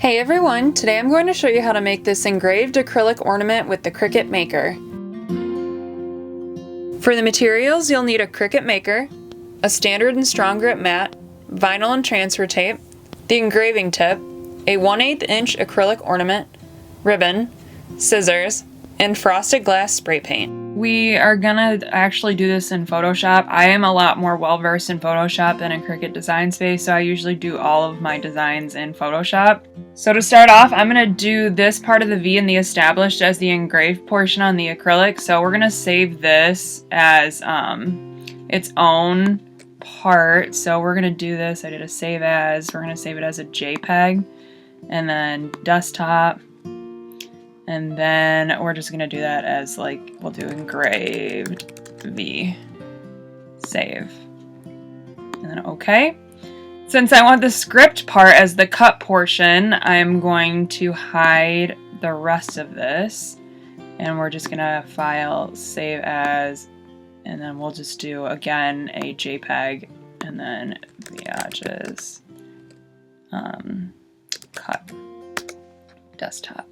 Hey everyone, today I'm going to show you how to make this engraved acrylic ornament with the Cricut Maker. For the materials, you'll need a Cricut Maker, a standard and strong grip mat, vinyl and transfer tape, the engraving tip, a 1/8 inch acrylic ornament, ribbon, scissors, and frosted glass spray paint. We are gonna actually do this in Photoshop. I am a lot more well-versed in Photoshop than in Cricut Design Space, so I usually do all of my designs in Photoshop. So to start off, I'm gonna do this part of the V in the established as the engraved portion on the acrylic. So we're gonna save this as its own part. So we're gonna do this, I did a save as, we're gonna save it as a JPEG, and then desktop. And then we're just gonna do that as we'll do engraved V, save, and then okay. Since I want the script part as the cut portion, I'm going to hide the rest of this, and we're just gonna file, save as, and then we'll just do again a JPEG, and then the edges, cut, desktop.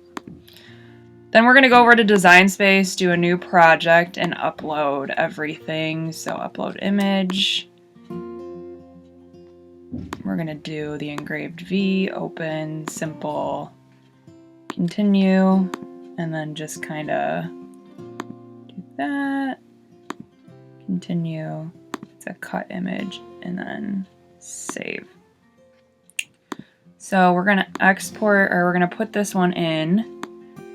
Then we're going to go over to Design Space, do a new project, and upload everything. So upload image. We're going to do the engraved V, open, simple, continue, and then just kind of do that, continue, it's a cut image, and then save. So we're going to export, or we're going to put this one in.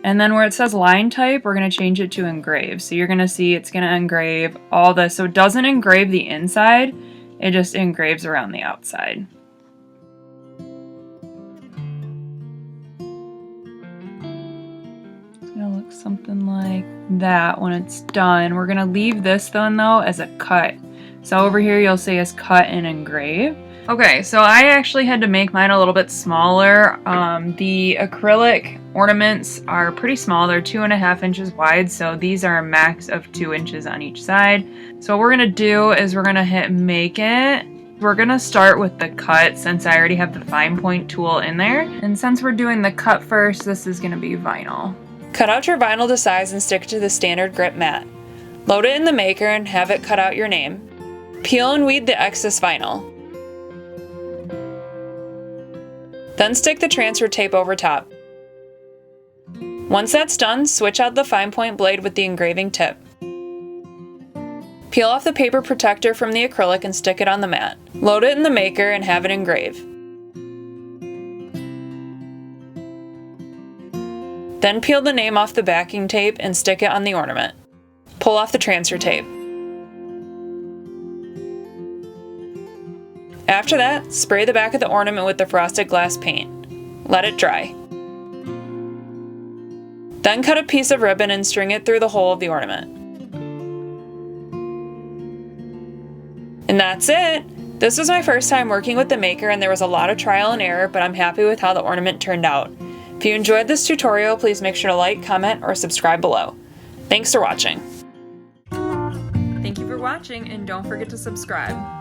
And then where it says line type, we're going to change it to engrave. So you're going to see it's going to engrave all this. So it doesn't engrave the inside, it just engraves around the outside. It's going to look something like that when it's done. We're going to leave this one though as a cut. So over here you'll see as cut and engrave. Okay, so I actually had to make mine a little bit smaller. The acrylic ornaments are pretty small. They're 2.5 inches wide, so these are a max of 2 inches on each side. So what we're gonna do is we're gonna hit make it. We're gonna start with the cut since I already have the fine point tool in there. And since we're doing the cut first, this is gonna be vinyl. Cut out your vinyl to size and stick it to the standard grip mat. Load it in the maker and have it cut out your name. Peel and weed the excess vinyl. Then stick the transfer tape over top. Once that's done, switch out the fine point blade with the engraving tip. Peel off the paper protector from the acrylic and stick it on the mat. Load it in the maker and have it engrave. Then peel the name off the backing tape and stick it on the ornament. Pull off the transfer tape. After that, spray the back of the ornament with the frosted glass paint. Let it dry. Then cut a piece of ribbon and string it through the hole of the ornament. And that's it! This was my first time working with the Maker and there was a lot of trial and error, but I'm happy with how the ornament turned out. If you enjoyed this tutorial, please make sure to like, comment, or subscribe below. Thanks for watching! Thank you for watching, and don't forget to subscribe.